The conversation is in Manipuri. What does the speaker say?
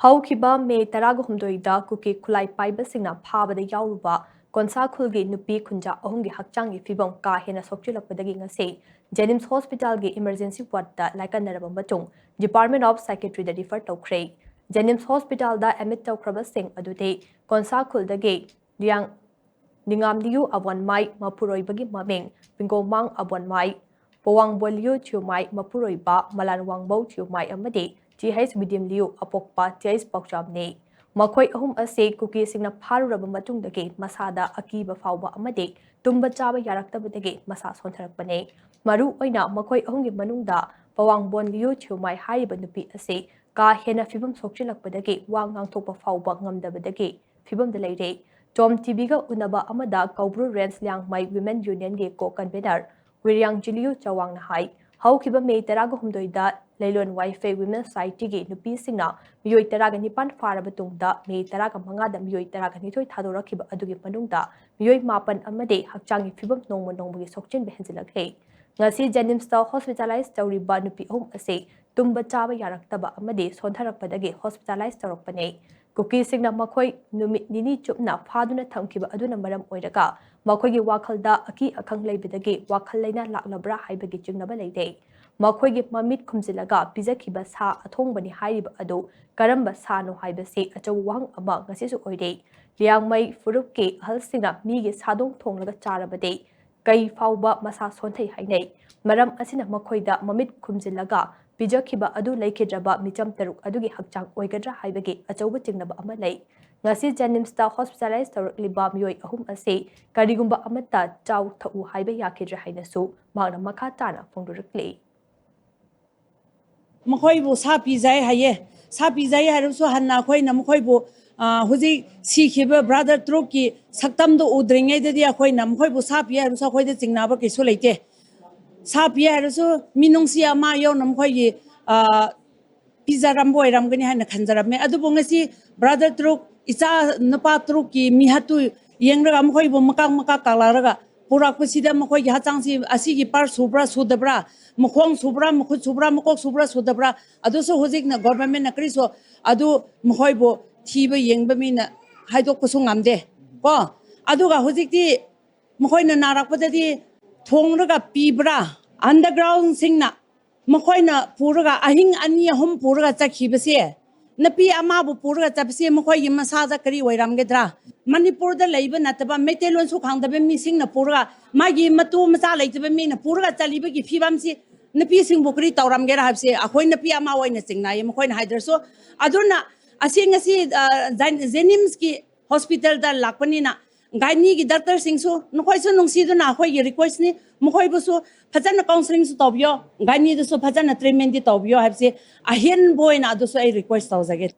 ꯍꯧꯈꯤꯕ ꯃꯦ 16ꯗ ꯀꯨꯀꯤ ꯈꯨꯠꯂꯥꯏ ꯄꯥꯏꯕꯁꯤꯡꯅ ꯐꯥꯕꯗ ꯌꯥꯎꯔꯨꯕ ꯀꯣꯟꯁꯥꯈꯨꯜꯒꯤ ꯅꯨꯄꯤ ꯈꯨꯟꯖꯥ ꯑꯍꯨꯝꯒꯤ ꯍꯛꯆꯥꯡꯒꯤ ꯐꯤꯚꯝ ꯀꯥ ꯍꯦꯟꯅ ꯁꯣꯛꯆꯤꯜꯂꯛꯄꯗꯒꯤ ꯉꯁꯤ ꯖꯦꯅꯤꯝꯁ ꯍꯣꯁꯄꯤꯇꯥꯜꯒꯤ ꯏꯃꯔꯖꯦꯟꯁꯤ ꯋꯥꯔꯗꯇ ꯂꯥꯏꯀꯠꯅꯔꯕ ꯃꯇꯨꯡ ꯗꯤꯄꯥꯔꯠꯃꯦꯟꯠ ꯑꯣꯐ ꯁꯥꯏꯀꯦꯇ꯭ꯔꯤꯗ ꯔꯤꯐꯔ ꯇꯧꯈ꯭ꯔꯦ꯫ ꯖꯦꯅꯤꯝꯁ ꯍꯣꯁꯄꯤꯇꯥꯜꯗ ꯑꯦꯗꯃꯤꯠ ꯇꯧꯈ꯭ꯔꯕꯁꯤꯡ ꯑꯗꯨꯗꯤ ꯀꯣꯟꯁꯥꯈꯨꯜꯗꯒꯤ ꯅꯤꯡꯉꯥꯝꯂꯤꯌꯨ ꯑꯕꯣꯟꯃꯥꯏ ꯃꯄꯨꯔꯣꯏꯕꯒꯤ ꯃꯃꯤꯡ ꯄꯤꯡꯒꯣꯃꯥꯡ ꯑꯕꯣꯟꯃꯥꯏ, ꯄꯣꯋꯥꯡꯕꯣꯟꯂꯤꯌꯨ ꯊꯤꯌꯨꯃꯥꯏ ꯃꯄꯨꯔꯣꯏꯕ ꯃꯂꯥꯟꯋꯥꯡꯕꯧ ꯊꯤꯌꯨꯃꯥꯏ ꯑꯃꯗꯤ ꯇꯤꯍꯩꯆ ꯕꯤꯗꯤꯝꯂꯤꯌꯨ ꯑꯄꯣꯛꯄ ꯇꯤꯍꯩꯆ ꯄꯥꯎꯆꯥꯝꯅꯤ꯫ ꯃꯈꯣꯏ ꯑꯍꯨꯝ ꯑꯁꯤ ꯀꯨꯀꯤꯁꯤꯡꯅ ꯐꯥꯔꯨꯔꯕ ꯃꯇꯨꯡꯗꯒꯤ ꯃꯁꯥꯗ ꯑꯀꯤꯕ ꯐꯥꯎꯕ ꯑꯃꯗꯤ ꯇꯨꯝꯕ ꯆꯥꯕ ꯌꯥꯔꯛꯇꯕꯗꯒꯤ ꯃꯁꯥ ꯁꯣꯟꯊꯔꯛꯄꯅꯤ꯫ ꯃꯔꯨꯑꯣꯏꯅ ꯃꯈꯣꯏ ꯑꯍꯨꯝꯒꯤ ꯃꯅꯨꯡꯗ ꯄꯣꯋꯥꯡꯕꯣꯟꯂꯤꯌꯨ ꯊꯤꯌꯨꯃꯥꯏ ꯍꯥꯏꯔꯤꯕ ꯅꯨꯄꯤ ꯑꯁꯤ ꯀꯥ ꯍꯦꯟꯅ ꯐꯤꯚꯝ ꯁꯣꯛꯆꯤꯜꯂꯛꯄꯗꯒꯤ ꯋꯥ ꯉꯥꯡꯊꯣꯛꯄ ꯐꯥꯎꯕ ꯉꯝꯗꯕꯗꯒꯤ ꯐꯤꯚꯝꯗ ꯂꯩꯔꯦ꯫ ꯇꯣꯝ ꯇꯤꯚꯤꯒ ꯎꯅꯕ ꯑꯃꯗ ꯀꯧꯕ꯭ꯔꯨ ꯔꯦꯟꯖ ꯂꯤꯌꯥꯡꯃꯩ ꯋꯤꯃꯦꯟ ꯌꯨꯅꯤꯌꯟꯒꯤ ꯀꯣ-ꯀꯟꯚꯦꯅꯔ ꯋꯤꯔꯌꯥꯡꯖꯤꯂꯤꯌꯨ ꯆꯋꯥꯡꯅ ꯍꯥꯏ ꯍꯧꯈꯤꯕ ꯃꯦ 16ꯗ ꯂꯩꯂꯣꯟ ꯋꯥꯏꯐꯦ ꯋꯤꯃꯦꯟ ꯁꯣꯁꯥꯏꯇꯤꯒꯤ ꯅꯨꯄꯤꯁꯤꯡꯅ ꯃꯤꯑꯣꯏ 19 ꯐꯥꯔꯕ ꯇꯨꯡꯗ ꯃꯦ 15ꯗ ꯃꯤꯑꯣꯏ 12 ꯊꯥꯗꯣꯔꯛꯈꯤꯕ ꯑꯗꯨꯒꯤ ꯃꯅꯨꯡꯗ ꯃꯤꯑꯣꯏ 9 ꯑꯃꯗꯤ ꯍꯛꯆꯥꯡꯒꯤ ꯐꯤꯚꯝ ꯅꯣꯡꯃ ꯅꯣꯡꯃꯒꯤ ꯁꯣꯛꯆꯤꯟꯕ ꯍꯦꯟꯖꯤꯜꯂꯛꯂꯦ꯫ ꯉꯁꯤ ꯖꯦꯅꯤꯝꯁꯇ ꯍꯣꯁꯄꯤꯇꯥꯂꯥꯏꯖ ꯇꯧꯔꯤꯕ ꯅꯨꯄꯤ ꯑꯍꯨꯝ ꯑꯁꯤ ꯇꯨꯝꯕ ꯆꯥꯕ ꯌꯥꯔꯛꯇꯕ ꯑꯃꯗꯤ ꯁꯣꯟꯊꯔꯛꯄꯗꯒꯤ ꯍꯣꯁꯄꯤꯇꯥꯂꯥꯏꯖ ꯇꯧꯔꯛꯄꯅꯤ꯫ ꯀꯨꯀꯤꯁꯤꯡꯅ ꯃꯈꯣꯏ ꯅꯨꯃꯤꯠ ꯅꯤꯅꯤ ꯆꯨꯞꯅ ꯐꯥꯗꯨꯅ ꯊꯝꯈꯤꯕ ꯑꯗꯨꯅ ꯃꯔꯝ ꯑꯣꯏꯔꯒ ꯃꯈꯣꯏꯒꯤ ꯋꯥꯈꯜꯗ ꯑꯀꯤ ꯑꯈꯪ ꯂꯩꯕꯗꯒꯤ ꯋꯥꯈꯜ ꯂꯩꯅꯥ ꯂꯥꯛꯂꯕ꯭ꯔꯥ ꯍꯥꯏꯕꯒꯤ ꯆꯤꯡꯅꯕ ꯂꯩꯔꯦ꯫ ꯃꯈꯣꯏꯒꯤ ꯃꯃꯤꯠ ꯈꯨꯝꯖꯤꯜꯂꯒ ꯄꯤꯖꯈꯤꯕ ꯁꯥ ꯑꯊꯣꯡꯕꯅꯤ ꯍꯥꯏꯔꯤꯕ ꯑꯗꯨ ꯀꯔꯝꯕ ꯁꯥꯅꯣ ꯍꯥꯏꯕꯁꯤ ꯑꯆꯧꯕ ꯋꯥꯍꯪ ꯑꯃ ꯉꯁꯤꯁꯨ ꯑꯣꯏꯔꯦ꯫ ꯂꯤꯌꯥꯡꯃꯩ ꯐꯨꯔꯨꯞꯀꯤ ꯑꯍꯜꯁꯤꯡꯅ ꯃꯤꯒꯤ ꯁꯥꯗꯣꯡ ꯊꯣꯡꯂꯒ ꯆꯥꯔꯕꯗꯤ ꯀꯩ ꯐꯥꯎꯕ ꯃꯁꯥ ꯁꯣꯟꯊꯩ ꯍꯥꯏꯅꯩ꯫ ꯃꯔꯝ ꯑꯁꯤꯅ ꯃꯈꯣꯏꯗ ꯃꯃꯤꯠ ꯈꯨꯝꯖꯤꯜꯂꯒ ꯄꯤꯖꯈꯤꯕ ꯑꯗꯨ ꯂꯩꯈꯤꯗ꯭ꯔꯕ ꯃꯤꯆꯝ 6 ꯑꯗꯨꯒꯤ ꯍꯛꯆꯥꯡ ꯑꯣꯏꯒꯗ꯭ꯔꯥ ꯍꯥꯏꯕꯒꯤ ꯑꯆꯧꯕ ꯆꯤꯡꯅꯕ ꯑꯃ ꯂꯩ꯫ ꯉꯁꯤ ꯖꯦꯅꯤꯝꯁꯇ ꯍꯣꯁꯄꯤꯇꯥꯂꯥꯏꯖ ꯇꯧꯔꯛꯂꯤꯕ ꯃꯤꯑꯣꯏ ꯑꯍꯨꯝ ꯑꯁꯤ ꯀꯔꯤꯒꯨꯝꯕ ꯑꯃꯠꯇ ꯆꯥꯎ ꯊꯛꯎ ꯍꯥꯏꯕ ꯌꯥꯈꯤꯗ꯭ꯔꯦ ꯍꯥꯏꯅꯁꯨ ꯃꯍꯥꯛꯅ ꯃꯈꯥ ꯇꯥꯅ ꯐꯣꯡꯗꯣꯔꯛꯂꯤ꯫ ꯃꯈꯣꯏꯕꯨ ꯁꯥ ꯄꯤꯖꯩ ꯍꯥꯏꯌꯦ꯫ ꯁꯥ ꯄꯤꯖꯩ ꯍꯥꯏꯔꯁꯨ ꯍꯟꯅ ꯑꯩꯈꯣꯏꯅ ꯃꯈꯣꯏꯕꯨ ꯍꯧꯖꯤꯛ ꯁꯤꯈꯤꯕ ꯕ꯭ꯔꯥꯗꯔ ꯇ꯭ꯔꯨꯞꯀꯤ ꯁꯛꯇꯝꯗꯨ ꯎꯗ꯭ꯔꯤꯉꯩꯗꯗꯤ ꯑꯩꯈꯣꯏꯅ ꯃꯈꯣꯏꯕꯨ ꯁꯥ ꯄꯤ ꯍꯥꯏꯔꯁꯨ ꯑꯩꯈꯣꯏꯗ ꯆꯤꯡꯅꯕ ꯀꯩꯁꯨ ꯂꯩꯇꯦ꯫ ꯁꯥ ꯄꯤ ꯍꯥꯏꯔꯁꯨ ꯃꯤꯅꯨꯡꯁꯤ ꯑꯃ ꯌꯥꯎꯅ ꯃꯈꯣꯏꯒꯤ ꯄꯤꯖꯔꯝꯕ ꯑꯣꯏꯔꯝꯒꯅꯤ ꯍꯥꯏꯅ ꯈꯟꯖꯔꯝꯃꯦ꯫ ꯑꯗꯨꯕꯨ ꯉꯁꯤ ꯕ꯭ꯔꯥꯗꯔ ꯇ꯭ꯔꯨꯞ ꯏꯆꯥ ꯅꯨꯄꯥ ꯇ꯭ꯔꯨꯞꯀꯤ ꯃꯤꯍꯠꯇꯨ ꯌꯦꯡꯂꯒ ꯃꯈꯣꯏꯕꯨ ꯃꯀꯥꯛ ꯀꯥꯛꯂꯛꯂꯒ ꯄꯨꯔꯛꯄꯁꯤꯗ ꯃꯈꯣꯏꯒꯤ ꯍꯛꯆꯥꯡꯁꯤ ꯑꯁꯤꯒꯤ ꯄꯥꯔꯠ ꯁꯨꯕ꯭ꯔꯥ ꯁꯨꯗꯕ꯭ꯔꯥ, ꯃꯈꯣꯡ ꯁꯨꯕ꯭ꯔꯥ ꯃꯈꯨꯠ ꯁꯨꯕ꯭ꯔꯥ ꯃꯀꯣꯛ ꯁꯨꯕ꯭ꯔꯥ ꯁꯨꯗꯕ꯭ꯔꯥ ꯑꯗꯨꯁꯨ ꯍꯧꯖꯤꯛꯅ ꯒꯣꯚꯔꯟꯃꯦꯟꯠꯅ ꯀꯔꯤꯁꯨ ꯑꯗꯨ ꯃꯈꯣꯏꯕꯨ ꯊꯤꯕ ꯌꯦꯡꯕ ꯃꯤꯅ ꯍꯥꯏꯗꯣꯛꯄꯁꯨ ꯉꯝꯗꯦ ꯀꯣ꯫ ꯑꯗꯨꯒ ꯍꯧꯖꯤꯛꯇꯤ ꯃꯈꯣꯏꯅ ꯅꯥꯔꯛꯄꯗꯗꯤ ꯊꯣꯡꯂꯒ ꯄꯤꯕ꯭ꯔꯥ, ꯑꯟꯗꯔꯒ꯭ꯔꯥꯎꯟꯁꯤꯡꯅ ꯃꯈꯣꯏꯅ ꯄꯨꯔꯒ ꯑꯍꯤꯡ 2-3 ꯄꯨꯔꯒ ꯆꯠꯈꯤꯕꯁꯦ, ꯅꯨꯄꯤ ꯑꯃꯕꯨ ꯄꯨꯔꯒ ꯆꯠꯄꯁꯦ ꯃꯈꯣꯏꯒꯤ ꯃꯁꯥꯗ ꯀꯔꯤ ꯑꯣꯏꯔꯝꯒꯗ꯭ꯔꯥ? ꯃꯅꯤꯄꯨꯔꯗ ꯂꯩꯕ ꯅꯠꯇꯕ ꯃꯩꯇꯩꯂꯣꯟꯁꯨ ꯈꯪꯗꯕ ꯃꯤꯁꯤꯡꯅ ꯄꯨꯔꯒ ꯃꯥꯒꯤ ꯃꯇꯨ ꯃꯆꯥ ꯂꯩꯇꯕ ꯃꯤꯅ ꯄꯨꯔꯒ ꯆꯠꯂꯤꯕꯒꯤ ꯐꯤꯕꯝꯁꯤ ꯅꯨꯄꯤꯁꯤꯡꯕꯨ ꯀꯔꯤ ꯇꯧꯔꯝꯒꯦꯔꯥ ꯍꯥꯏꯕꯁꯦ ꯑꯩꯈꯣꯏ ꯅꯨꯄꯤ ꯑꯃ ꯑꯣꯏꯅ ꯆꯤꯡꯅꯩ ꯃꯈꯣꯏꯅ ꯍꯥꯏꯗ꯭ꯔꯁꯨ꯫ ꯑꯗꯨꯅ ꯑꯁꯤ ꯉꯁꯤ ꯖꯦꯅꯤꯝꯁꯀꯤ ꯍꯣꯁꯄꯤꯇꯥꯜꯗ ꯂꯥꯛꯄꯅꯤꯅ ꯒꯥꯏꯅꯤꯒꯤ ꯗꯣꯛꯇꯔꯁꯤꯡꯁꯨ ꯅꯈꯣꯏꯁꯨ ꯅꯨꯡꯁꯤꯗꯨꯅ ꯑꯩꯈꯣꯏꯒꯤ ꯔꯤꯀ꯭ꯋꯦꯁꯅꯤ ꯃꯈꯣꯏꯕꯨꯁꯨ ꯐꯖꯅ ꯀꯥꯎꯟꯁꯤꯂꯤꯡꯁꯨ ꯇꯧꯕꯤꯌꯣ, ꯒꯥꯏꯅꯤꯗꯁꯨ ꯐꯖꯅ ꯇ꯭ꯔꯤꯠꯃꯦꯟꯗꯤ ꯇꯧꯕꯤꯌꯣ ꯍꯥꯏꯕꯁꯦ ꯑꯍꯦꯟꯕ ꯑꯣꯏꯅ ꯑꯗꯨꯁꯨ ꯑꯩ ꯔꯤꯀ꯭ꯋꯦꯁ ꯇꯧꯖꯒꯦ꯫